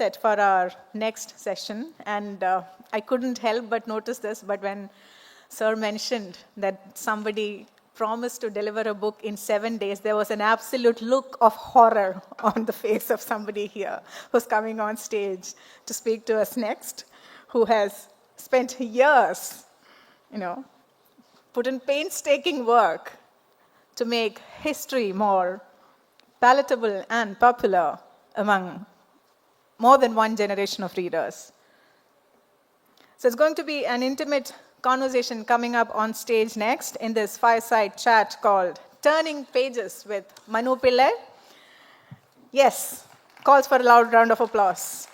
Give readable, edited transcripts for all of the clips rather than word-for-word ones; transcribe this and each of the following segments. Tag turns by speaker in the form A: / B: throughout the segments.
A: set for our next session, and I couldn't help but notice this, but when Sir mentioned that somebody promised to deliver a book in 7 days, there was an absolute look of horror on the face of somebody here who's coming on stage to speak to us next, who has spent years, put in painstaking work to make history more palatable and popular among more than one generation of readers. So it's going to be an intimate conversation coming up on stage next in this fireside chat called Turning Pages with Manu Pillai. Yes, calls for a loud round of applause.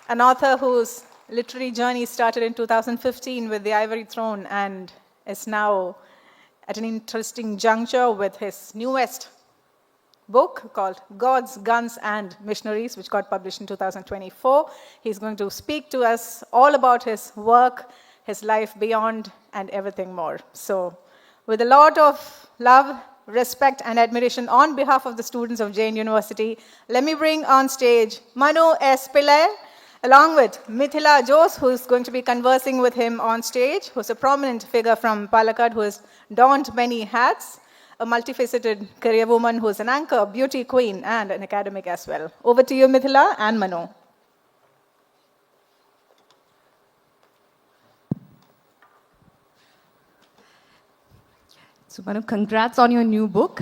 A: An author whose literary journey started in 2015 with The Ivory Throne and is now at an interesting juncture with his newest book called Gods, Guns and Missionaries, which got published in 2024. He's going to speak to us all about his work, his life beyond, and everything more. So, with a lot of love, respect, and admiration on behalf of the students of Jain University, let me bring on stage Manu S Pillai, along with Midhila Jose, who's going to be conversing with him on stage, who's a prominent figure from Palakkad who has donned many hats, a multifaceted career woman who's an anchor, beauty queen, and an academic as well. Over to you, Midhila and Manu.
B: So, Manu, congrats on your new book,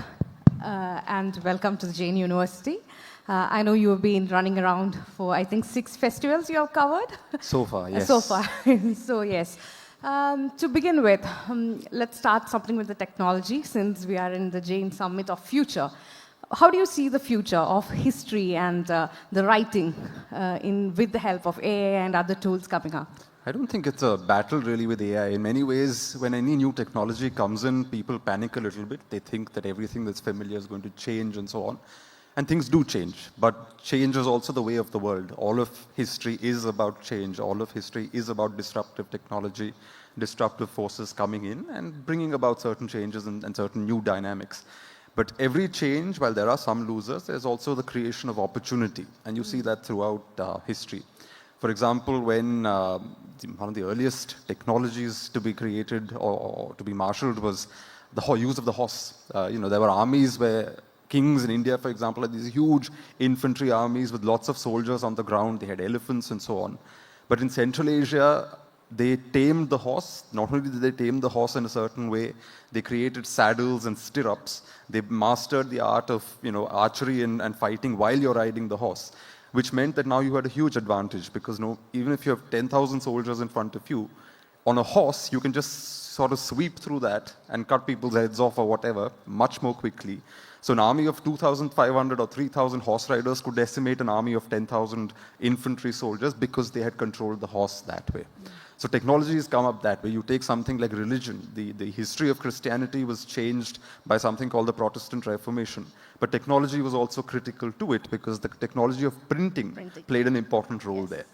B: and welcome to the Jain University. I know you have been running around for, I think, 6 festivals you have covered?
C: So far, yes.
B: So far, so yes. To begin with, let's start something with the technology, since we are in the Jain Summit of Future. How do you see the future of history and the writing with the help of AI and other tools coming up?
C: I don't think it's a battle really with AI. In many ways, when any new technology comes in, people panic a little bit. They think that everything that's familiar is going to change and so on. And things do change, but change is also the way of the world. All of history is about change. All of history is about disruptive technology, disruptive forces coming in and bringing about certain changes and certain new dynamics. But every change, while there are some losers, there's also the creation of opportunity. And you see that throughout history. For example, when one of the earliest technologies to be created or to be marshaled was the use of the horse. There were armies where kings in India, for example, had these huge infantry armies with lots of soldiers on the ground. They had elephants and so on. But in Central Asia, they tamed the horse. Not only did they tame the horse in a certain way, they created saddles and stirrups. They mastered the art of archery and fighting while you're riding the horse, which meant that now you had a huge advantage because even if you have 10,000 soldiers in front of you, on a horse, you can just sort of sweep through that and cut people's heads off or whatever much more quickly. So an army of 2,500 or 3,000 horse riders could decimate an army of 10,000 infantry soldiers because they had controlled the horse that way. So technology has come up that way. You take something like religion. The history of Christianity was changed by something called the Protestant Reformation. But technology was also critical to it because the technology of printing played an important role there.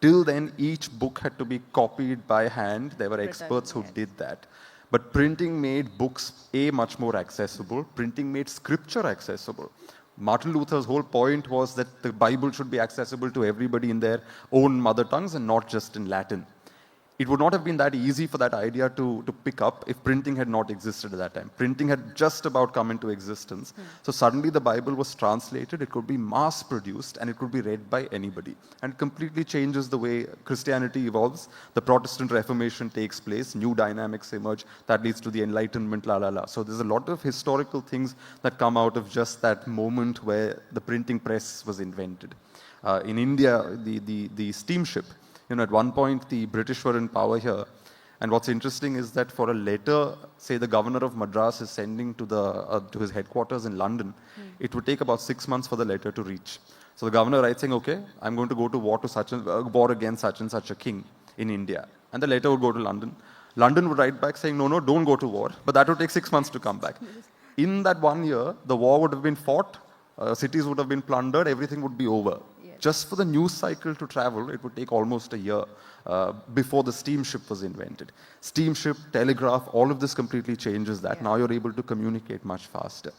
C: Till then, each book had to be copied by hand. There were experts who did that. But printing made books, much more accessible. Printing made scripture accessible. Martin Luther's whole point was that the Bible should be accessible to everybody in their own mother tongues and not just in Latin. It would not have been that easy for that idea to pick up if printing had not existed at that time. Printing had just about come into existence. So suddenly the Bible was translated, it could be mass produced, and it could be read by anybody. And it completely changes the way Christianity evolves. The Protestant Reformation takes place, new dynamics emerge, that leads to the Enlightenment, So there's a lot of historical things that come out of just that moment where the printing press was invented. In India, the steamship, at one point, the British were in power here. And what's interesting is that for a letter, say the governor of Madras is sending to his headquarters in London, it would take about 6 months for the letter to reach. So the governor writes saying, okay, I'm going to go to war against such and such a king in India. And the letter would go to London. London would write back saying, no, don't go to war. But that would take 6 months to come back. In that 1 year, the war would have been fought, cities would have been plundered, everything would be over. Just for the news cycle to travel, it would take almost a year before the steamship was invented. Steamship, telegraph, all of this completely changes that. Now you're able to communicate much faster.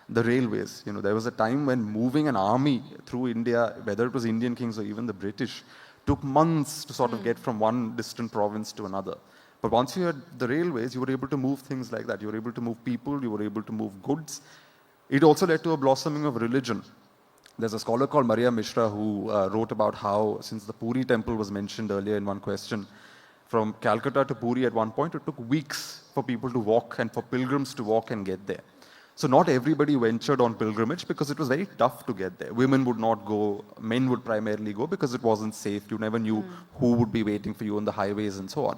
C: the railways. There was a time when moving an army through India, whether it was Indian kings or even the British, took months to sort of get from one distant province to another. But once you had the railways, you were able to move things like that. You were able to move people, you were able to move goods. It also led to a blossoming of religion. There's a scholar called Maria Mishra who wrote about how, since the Puri temple was mentioned earlier in one question, from Calcutta to Puri at one point, it took weeks for people to walk and for pilgrims to walk and get there. So not everybody ventured on pilgrimage because it was very tough to get there. Women would not go, men would primarily go because it wasn't safe. You never knew who would be waiting for you on the highways and so on.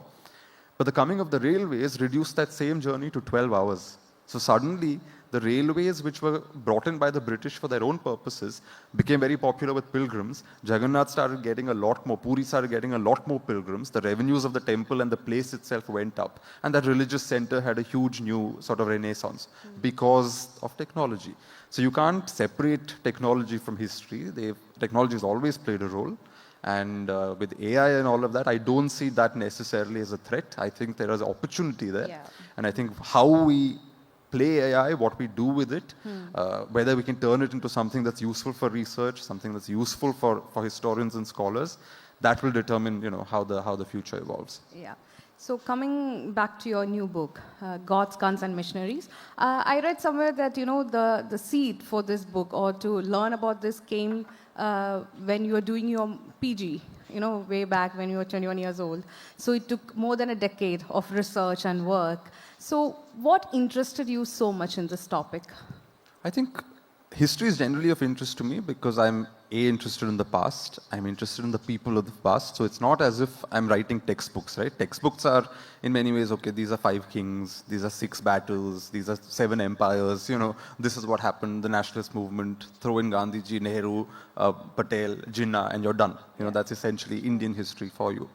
C: But the coming of the railways reduced that same journey to 12 hours. So suddenly, the railways, which were brought in by the British for their own purposes, became very popular with pilgrims. Jagannath started getting a lot more, Puri started getting a lot more pilgrims. The revenues of the temple and the place itself went up. And that religious center had a huge new sort of renaissance because of technology. So you can't separate technology from history. Technology has always played a role. And with AI and all of that, I don't see that necessarily as a threat. I think there is opportunity there.
B: Yeah.
C: And I think how we play AI, what we do with it, whether we can turn it into something that's useful for research, something that's useful for historians and scholars, that will determine how the future evolves.
B: Yeah. So coming back to your new book, Gods, Guns and Missionaries, I read somewhere that the seed for this book or to learn about this came when you were doing your PG, way back when you were 21 years old. So it took more than a decade of research and work. So what interested you so much in this topic?
C: I think history is generally of interest to me because I'm interested in the past. I'm interested in the people of the past. So it's not as if I'm writing textbooks, right? Textbooks are in many ways, okay, these are 5 kings, these are 6 battles, these are 7 empires, this is what happened, the nationalist movement, throw in Gandhiji, Nehru, Patel, Jinnah, and you're done. That's essentially Indian history for you.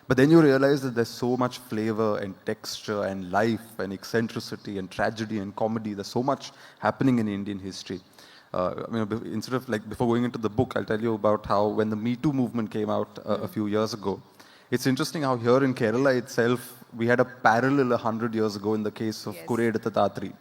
C: But then you realize that there's so much flavor and texture and life and eccentricity and tragedy and comedy. There's so much happening in Indian history. Instead of before going into the book, I'll tell you about how when the Me Too movement came out a few years ago, it's interesting how here in Kerala itself, we had a parallel 100 years ago in the case of Kureditta Thatri.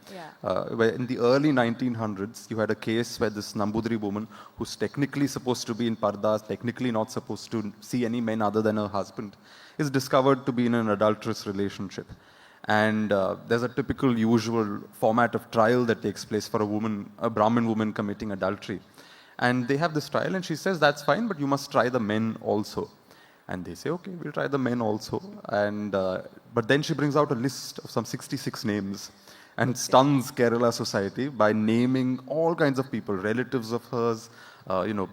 C: Where in the early 1900s, you had a case where this Nambudiri woman, who's technically supposed to be in pardas, technically not supposed to see any men other than her husband, is discovered to be in an adulterous relationship. And there's a typical usual format of trial that takes place for a Brahmin woman committing adultery. And they have this trial and she says, that's fine, but you must try the men also. And they say, okay, we'll try the men also. And but then she brings out a list of some 66 names and stuns Kerala society by naming all kinds of people, relatives of hers,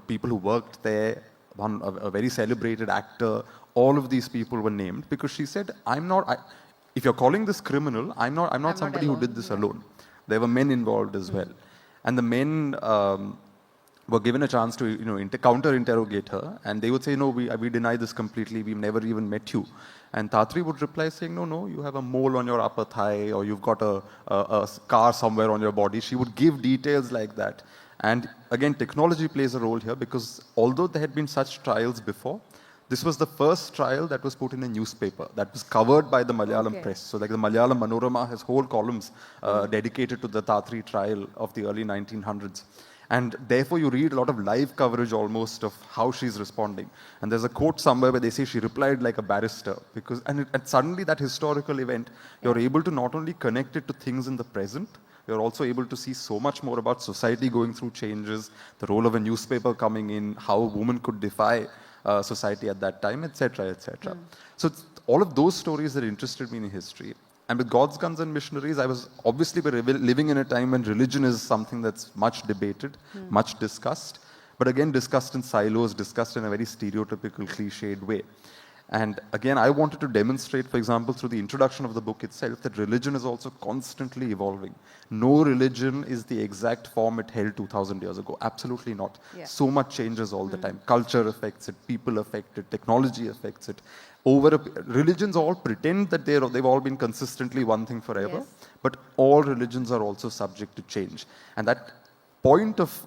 C: people who worked there, a very celebrated actor. All of these people were named because she said, if you're calling this criminal, I'm not somebody who did this alone. There were men involved as well. And the men were given a chance to counter-interrogate her, and they would say, no, we deny this completely, we've never even met you. And Thatri would reply saying, no, you have a mole on your upper thigh, or you've got a scar somewhere on your body. She would give details like that. And again, technology plays a role here because although there had been such trials before, this was the first trial that was put in a newspaper, that was covered by the Malayalam press. So like the Malayalam Manorama has whole columns dedicated to the Thatri trial of the early 1900s. And therefore, you read a lot of live coverage almost of how she's responding. And there's a quote somewhere where they say she replied like a barrister. And suddenly that historical event, you're able to not only connect it to things in the present, you're also able to see so much more about society going through changes, the role of a newspaper coming in, how a woman could defy society at that time, etc., etc. So all of those stories that interested me in history. And with Gods, Guns and Missionaries, I was obviously living in a time when religion is something that's much debated, much discussed, but again discussed in silos, discussed in a very stereotypical, cliched way. And again, I wanted to demonstrate, for example, through the introduction of the book itself, that religion is also constantly evolving. No religion is the exact form it held 2,000 years ago. Absolutely not. So much changes all the time. Culture affects it, people affect it, technology affects it. Religions all pretend that they've all been consistently one thing forever, but all religions are also subject to change. And that point of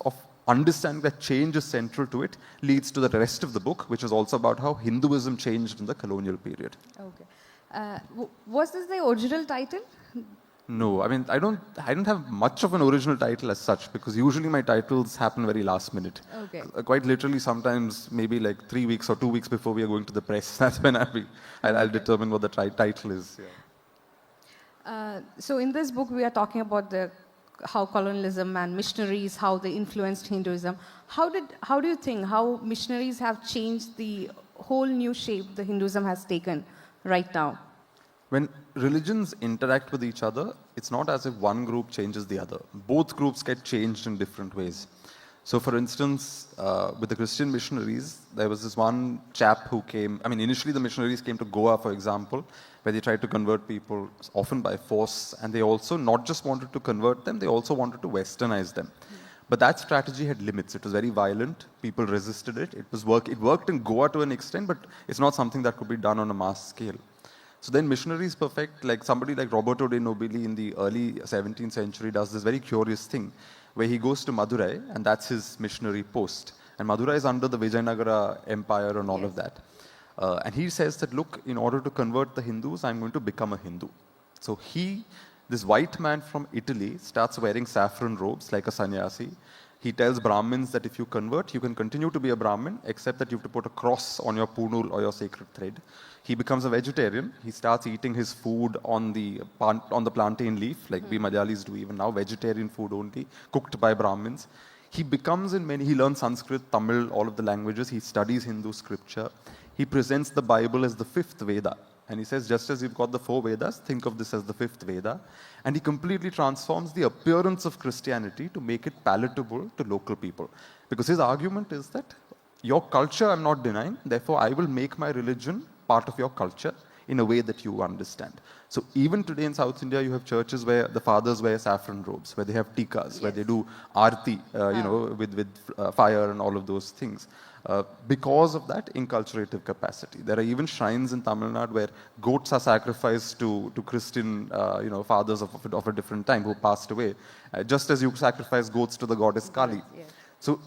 C: understanding that change is central to it leads to the rest of the book, which is also about how Hinduism changed in the colonial period.
B: Okay. Was this the original title?
C: No, I mean, I don't have much of an original title as such, because usually my titles happen very last minute.
B: Okay.
C: Quite literally, sometimes maybe like 3 weeks or 2 weeks before we are going to the press. That's when I'll determine what the title is. Yeah.
B: So in this book, we are talking about how colonialism and missionaries, how they influenced Hinduism. How do you think how missionaries have changed the whole new shape the Hinduism has taken right now?
C: When religions interact with each other, it's not as if one group changes the other. Both groups get changed in different ways. So, for instance, with the Christian missionaries, there was this one chap who came. I mean, initially the missionaries came to Goa, for example, where they tried to convert people, often by force, and they also not just wanted to convert them, they also wanted to westernize them. But that strategy had limits. It was very violent. People resisted it. It worked in Goa to an extent, but it's not something that could be done on a mass scale. So then missionaries perfect, like somebody like Roberto de Nobili in the early 17th century does this very curious thing, where he goes to Madurai, and that's his missionary post. And Madurai is under the Vijayanagara Empire and all of that. And he says that, look, in order to convert the Hindus, I'm going to become a Hindu. So this white man from Italy, starts wearing saffron robes like a sannyasi. He tells Brahmins that if you convert, you can continue to be a Brahmin, except that you have to put a cross on your punul or your sacred thread. He becomes a vegetarian. He starts eating his food on the plantain leaf, like we Malayalis do even now, vegetarian food only, cooked by Brahmins. He learns Sanskrit, Tamil, all of the languages. He studies Hindu scripture. He presents the Bible as the fifth Veda. And he says, just as you've got the 4 Vedas, think of this as the 5th Veda. And he completely transforms the appearance of Christianity to make it palatable to local people. Because his argument is that your culture I'm not denying, therefore I will make my religion part of your culture in a way that you understand. So even today in South India, you have churches where the fathers wear saffron robes, where they have tikas, where they do arti, with fire and all of those things. Because of that inculturative capacity. There are even shrines in Tamil Nadu where goats are sacrificed to Christian fathers of a different time who passed away, just as you sacrifice goats to the goddess Kali.
B: Yes.
C: So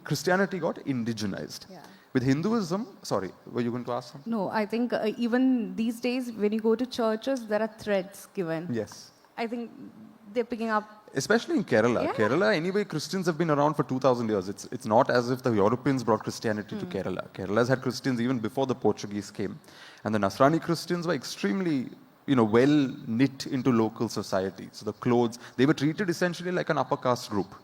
C: Christianity got indigenized.
B: Yeah.
C: With Hinduism, sorry, were you going to ask something?
B: No, I think even these days when you go to churches, there are threads given.
C: Yes.
B: I think they're picking up.
C: Especially in Kerala.
B: Yeah.
C: Kerala, anyway, Christians have been around for 2,000 years. It's not as if the Europeans brought Christianity to Kerala. Kerala's had Christians even before the Portuguese came. And the Nasrani Christians were extremely, well knit into local society. So the clothes, they were treated essentially like an upper caste group.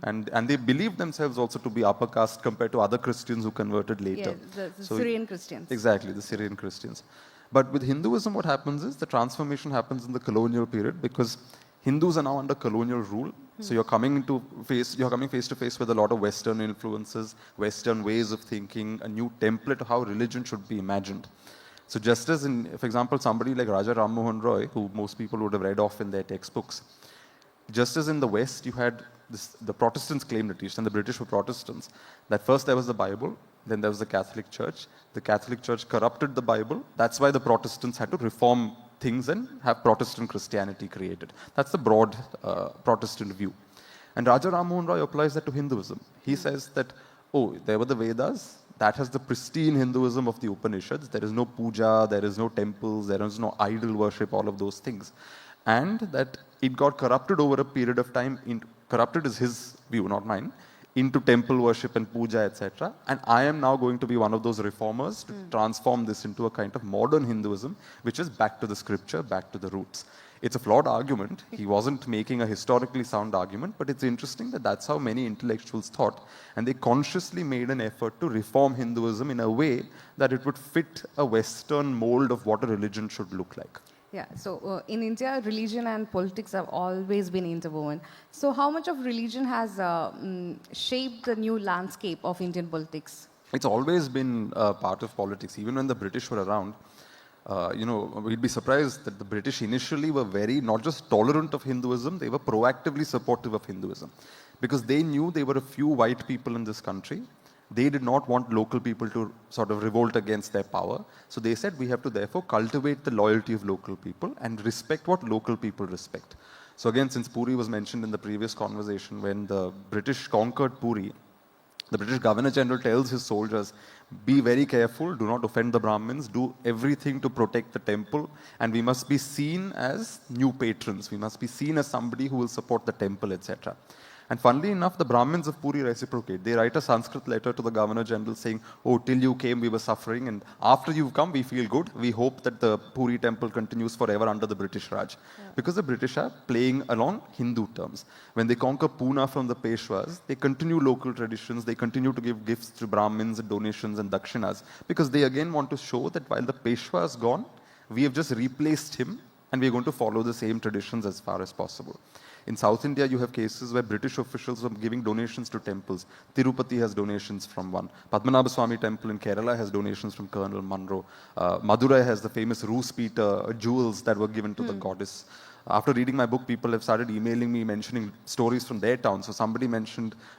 C: And they believed themselves also to be upper caste compared to other Christians who converted later.
B: Yes, the Syrian Christians.
C: Exactly, the Syrian Christians. But with Hinduism, what happens is the transformation happens in the colonial period because Hindus are now under colonial rule. So you're coming face to face with a lot of Western influences, Western ways of thinking, a new template of how religion should be imagined. So just as for example, somebody like Raja Ram Mohan Roy, who most people would have read off in their textbooks, just as in the West you had the Protestants claimed at least, and the British were Protestants, that first there was the Bible, then there was the Catholic Church. The Catholic Church corrupted the Bible. That's why the Protestants had to reform things and have Protestant Christianity created. That's the broad Protestant view. And Raja Ram Mohan Roy applies that to Hinduism. He says that, there were the Vedas, that has the pristine Hinduism of the Upanishads. There is no puja, there is no temples, there is no idol worship, all of those things. And that it got corrupted over a period of time. Corrupted is his view, not mine, into temple worship and puja, etc. And I am now going to be one of those reformers to transform this into a kind of modern Hinduism, which is back to the scripture, back to the roots. It's a flawed argument. He wasn't making a historically sound argument, but it's interesting that that's how many intellectuals thought. And they consciously made an effort to reform Hinduism in a way that it would fit a Western mold of what a religion should look like.
B: Yeah, so in India, religion and politics have always been interwoven. So how much of religion has shaped the new landscape of Indian politics?
C: It's always been part of politics. Even when the British were around, we'd be surprised that the British initially were very, not just tolerant of Hinduism, they were proactively supportive of Hinduism. Because they knew there were a few white people in this country. They did not want local people to sort of revolt against their power. So they said we have to therefore cultivate the loyalty of local people and respect what local people respect. So again, since Puri was mentioned in the previous conversation, when the British conquered Puri, The British Governor General tells his soldiers, be very careful, do not offend the Brahmins, do everything to protect the temple, and we must be seen as new patrons. We must be seen as somebody who will support the temple, etc. And funnily enough, the Brahmins of Puri reciprocate. They write a Sanskrit letter to the Governor General saying, oh, till you came, we were suffering, and after you've come, we feel good. We hope that the Puri temple continues forever under the British Raj. Yeah. Because the British are playing along Hindu terms. When they conquer Pune from the Peshwas, they continue local traditions, they continue to give gifts to Brahmins, donations and dakshinas, because they again want to show that while the Peshwa is gone, we have just replaced him, and we are going to follow the same traditions as far as possible. In South India, you have cases where British officials were giving donations to temples. Tirupati has donations from one. Padmanabha Swami temple in Kerala has donations from Colonel Munro. Madurai has the famous Roos Peter jewels that were given to the goddess. After reading my book, people have started emailing me, mentioning stories from their town. So somebody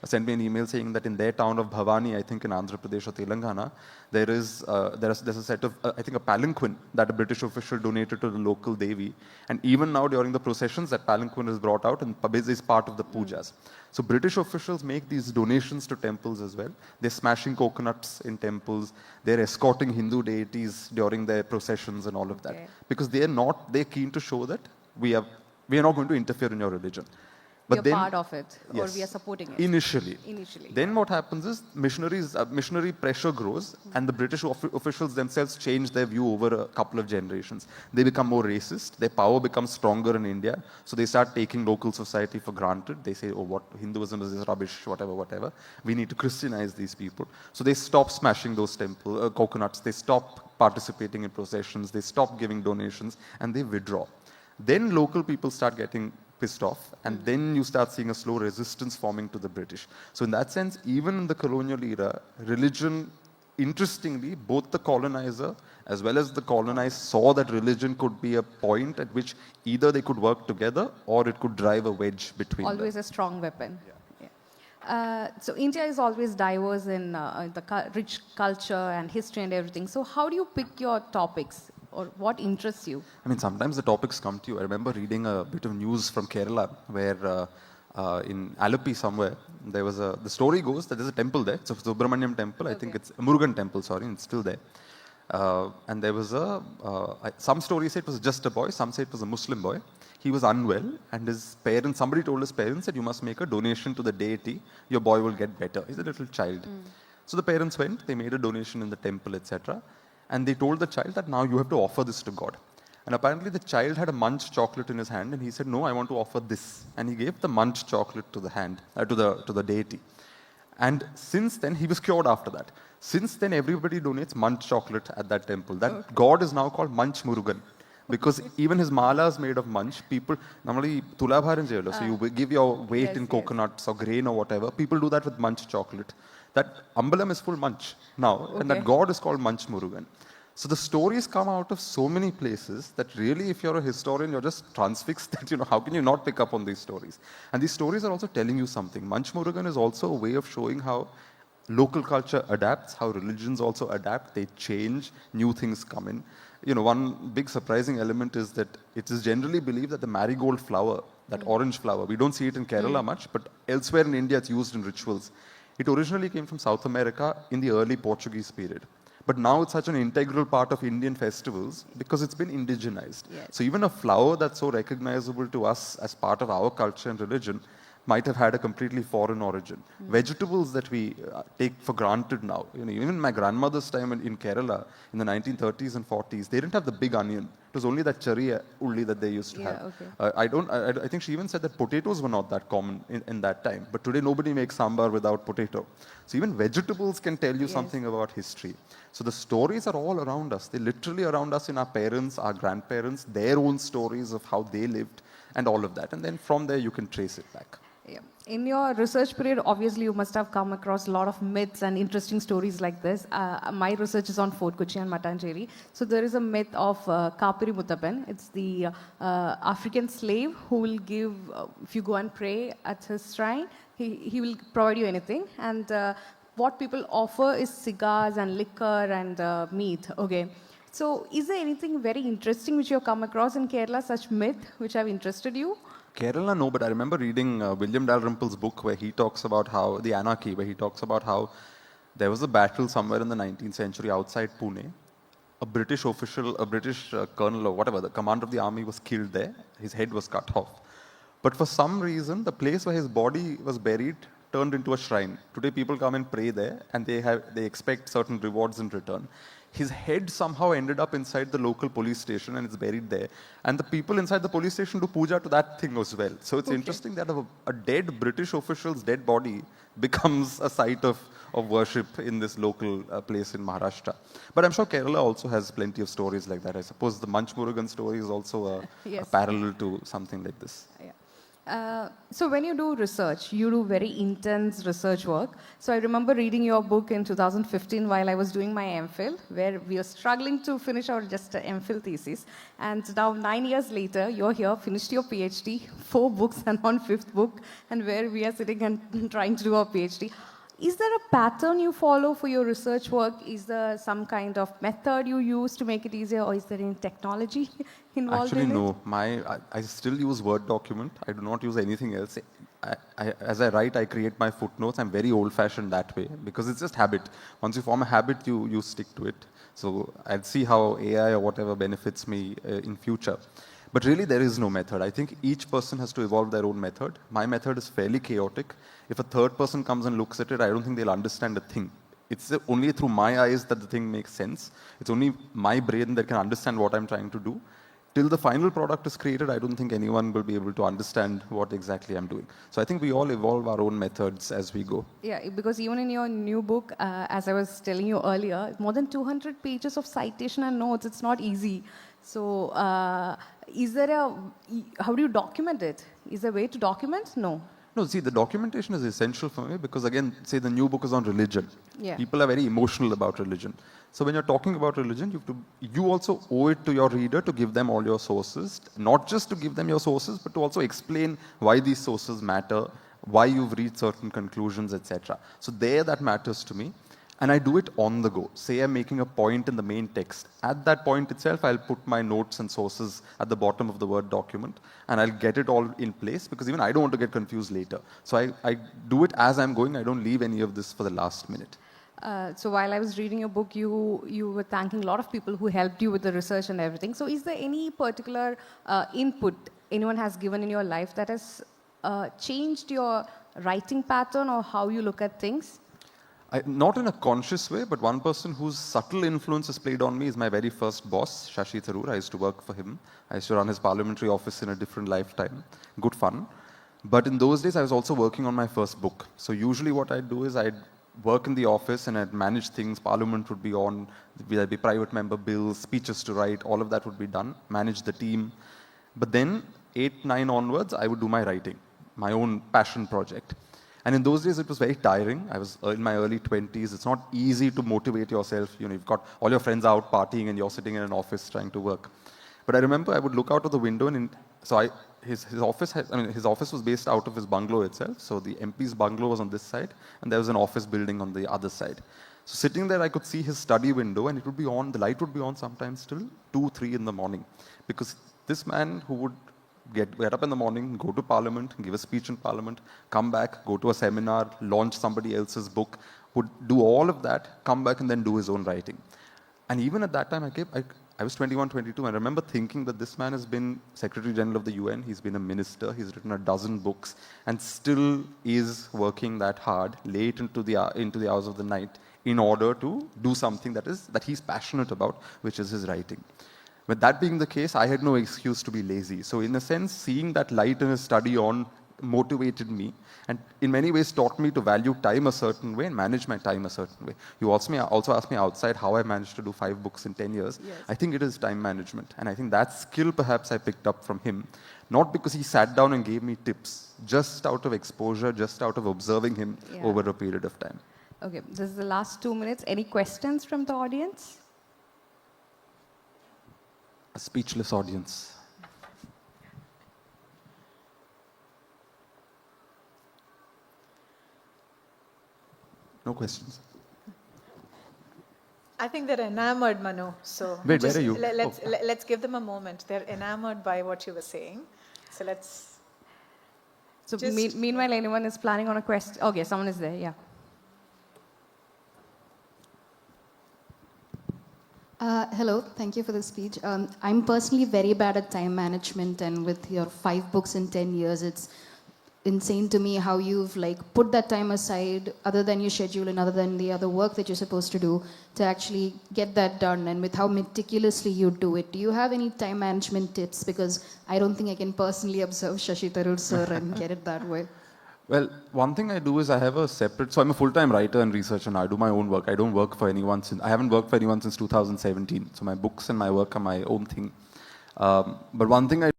C: sent me an email saying that in their town of Bhavani, I think in Andhra Pradesh or Telangana, there's a set of, I think a palanquin that a British official donated to the local Devi. And even now during the processions, that palanquin is brought out and is part of the pujas. So British officials make these donations to temples as well. They're smashing coconuts in temples. They're escorting Hindu deities during their processions and all of that. Because they're keen to show that we are not going to interfere in your religion.
B: But we are part of it, or we are supporting it.
C: Initially. Then what happens is missionary pressure grows, and the British officials themselves change their view over a couple of generations. They become more racist. Their power becomes stronger in India. So they start taking local society for granted. They say, oh, what Hinduism is rubbish, whatever. We need to Christianize these people. So they stop smashing those coconuts. They stop participating in processions. They stop giving donations, and they withdraw. Then local people start getting pissed off, and then you start seeing a slow resistance forming to the British. So in that sense, even in the colonial era, religion, interestingly, both the colonizer as well as the colonized saw that religion could be a point at which either they could work together or it could drive a wedge between them.
B: Always a strong weapon. Yeah. So India is always diverse in the rich culture and history and everything. So how do you pick your topics? Or what interests you? I
C: mean, sometimes the topics come to you. I remember reading a bit of news from Kerala where in Alapi somewhere, there was the story goes that there's a temple there. It's a Subramaniam temple. I think it's a Murugan temple, sorry, and it's still there. And there was some stories say it was just a boy, some say it was a Muslim boy. He was unwell, and his parents, somebody told his parents that you must make a donation to the deity, your boy will get better. He's a little child. So the parents went, they made a donation in the temple, etc. And they told the child that now you have to offer this to God. And apparently the child had a munch chocolate in his hand, and he said, no, I want to offer this. And he gave the munch chocolate to the to the deity. And since then, he was cured after that. Since then, everybody donates munch chocolate at that temple. That God is now called Munch Murugan. Because even his mala is made of munch. People, normally, tulabharan jayalo, so you give your weight in coconuts or grain or whatever. People do that with munch chocolate. That ambalam is full munch now, and that God is called Munch Murugan. So the stories come out of so many places that really, if you're a historian, you're just transfixed that, how can you not pick up on these stories? And these stories are also telling you something. Munch Murugan is also a way of showing how local culture adapts, how religions also adapt, they change, new things come in. One big surprising element is that it is generally believed that the marigold flower, that orange flower, we don't see it in Kerala much, but elsewhere in India it's used in rituals. It originally came from South America in the early Portuguese period. But now it's such an integral part of Indian festivals because it's been indigenized. Yes. So even a flower that's so recognizable to us as part of our culture and religion might have had a completely foreign origin. Vegetables that we take for granted now, even my grandmother's time in Kerala in the 1930s and 40s, they didn't have the big onion. It was only that cherry ulli that they used to have. Okay. I think she even said that potatoes were not that common in that time. But today nobody makes sambar without potato. So even vegetables can tell you something about history. So the stories are all around us. They're literally around us in our parents, our grandparents, their own stories of how they lived and all of that. And then from there you can trace it back.
B: Yeah. In your research period, obviously you must have come across a lot of myths and interesting stories like this. My research is on Fort Kochi and Mattancherry. So there is a myth of Kapiri Muttappan. It's the African slave who will give, if you go and pray at his shrine, he will provide you anything. And what people offer is cigars and liquor and meat. Okay. So is there anything very interesting which you have come across in Kerala, such myth which have interested you?
C: Kerala, no, but I remember reading William Dalrymple's book where he talks about how, The Anarchy, where he talks about how there was a battle somewhere in the 19th century outside Pune. A British official, a British colonel or whatever, the commander of the army was killed there. His head was cut off. But for some reason, the place where his body was buried turned into a shrine. Today, people come and pray there, and they expect certain rewards in return. His head somehow ended up inside the local police station, and it's buried there. And the people inside the police station do puja to that thing as well. So it's interesting that a dead British official's dead body becomes a site of worship in this local place in Maharashtra. But I'm sure Kerala also has plenty of stories like that. I suppose the Manch Murugan story is also a
B: Yes.
C: parallel to something like this.
B: Yeah. So when you do research, you do very intense research work. So I remember reading your book in 2015 while I was doing my MPhil, where we were struggling to finish our just MPhil thesis. And now 9 years later, you're here, finished your PhD, 4 books and on 5th book, and where we are sitting and trying to do our PhD. Is there a pattern you follow for your research work? Is there some kind of method you use to make it easier, or is there any technology involved
C: Actually,
B: in it?
C: no. I still use Word document. I do not use anything else. As I write, I create my footnotes. I'm very old-fashioned that way because it's just habit. Once you form a habit, you stick to it. So I'll see how AI or whatever benefits me in future. But really, there is no method. I think each person has to evolve their own method. My method is fairly chaotic. If a third person comes and looks at it, I don't think they'll understand a thing. It's only through my eyes that the thing makes sense. It's only my brain that can understand what I'm trying to do. Till the final product is created, I don't think anyone will be able to understand what exactly I'm doing. So I think we all evolve our own methods as we go.
B: Yeah, because even in your new book, as I was telling you earlier, more than 200 pages of citation and notes, it's not easy. So how do you document it? Is there a way to document? No.
C: No, see, the documentation is essential for me because, again, say the new book is on religion.
B: Yeah.
C: People are very emotional about religion. So when you're talking about religion, you also owe it to your reader to give them all your sources, not just to give them your sources, but to also explain why these sources matter, why you've reached certain conclusions, etc. So there, that matters to me. And I do it on the go. Say I'm making a point in the main text. At that point itself, I'll put my notes and sources at the bottom of the Word document, and I'll get it all in place because even I don't want to get confused later. So I do it as I'm going. I don't leave any of this for the last minute.
B: So while I was reading your book, you were thanking a lot of people who helped you with the research and everything. So is there any particular input anyone has given in your life that has changed your writing pattern or how you look at things?
C: Not in a conscious way, but one person whose subtle influence has played on me is my very first boss, Shashi Tharoor. I used to work for him. I used to run his parliamentary office in a different lifetime. Good fun. But in those days, I was also working on my first book. So usually what I'd do is I'd work in the office and I'd manage things. Parliament would be on, there'd be private member bills, speeches to write, all of that would be done, manage the team. But then 8, 9 onwards, I would do my writing, my own passion project. And in those days, it was very tiring. I was in my early 20s. It's not easy to motivate yourself. You know, you've got all your friends out partying and you're sitting in an office trying to work. But I remember I would look out of the window and his office was based out of his bungalow itself. So the MP's bungalow was on this side and there was an office building on the other side. So sitting there, I could see his study window and it would be on, the light would be on sometimes till 2, 3 in the morning. Because this man who would get up in the morning, go to Parliament, give a speech in Parliament, come back, go to a seminar, launch somebody else's book, would do all of that, come back and then do his own writing. And even at that time, I was 21, 22, and I remember thinking that this man has been Secretary General of the UN, he's been a minister, he's written a dozen books, and still is working that hard, late into the hours of the night, in order to do something that he's passionate about, which is his writing. With that being the case, I had no excuse to be lazy. So in a sense, seeing that light in his study on motivated me and in many ways taught me to value time a certain way and manage my time a certain way. You also asked me outside how I managed to do 5 books in 10 years.
B: Yes.
C: I think it is time management. And I think that skill perhaps I picked up from him. Not because he sat down and gave me tips, just out of exposure, just out of observing him over a period of time.
B: Okay, this is the last 2 minutes. Any questions from the audience?
C: A speechless audience. No questions.
A: I think they're enamored, Manu. So
C: Wait, where are you?
A: Let's give them a moment. They're enamored by what you were saying. So let's.
B: So
A: Just-
B: meanwhile, anyone is planning on a quest? Okay, someone is there, yeah.
D: Hello, thank you for the speech. I'm personally very bad at time management, and with your 5 books in 10 years, it's insane to me how you've like put that time aside, other than your schedule and other than the other work that you're supposed to do, to actually get that done, and with how meticulously you do it. Do you have any time management tips? Because I don't think I can personally observe Shashi Tharoor sir and get it that way.
C: Well, one thing I do is I have a separate, so I'm a full-time writer and researcher now. I do my own work. I don't work for anyone I haven't worked for anyone since 2017. So my books and my work are my own thing. But one thing I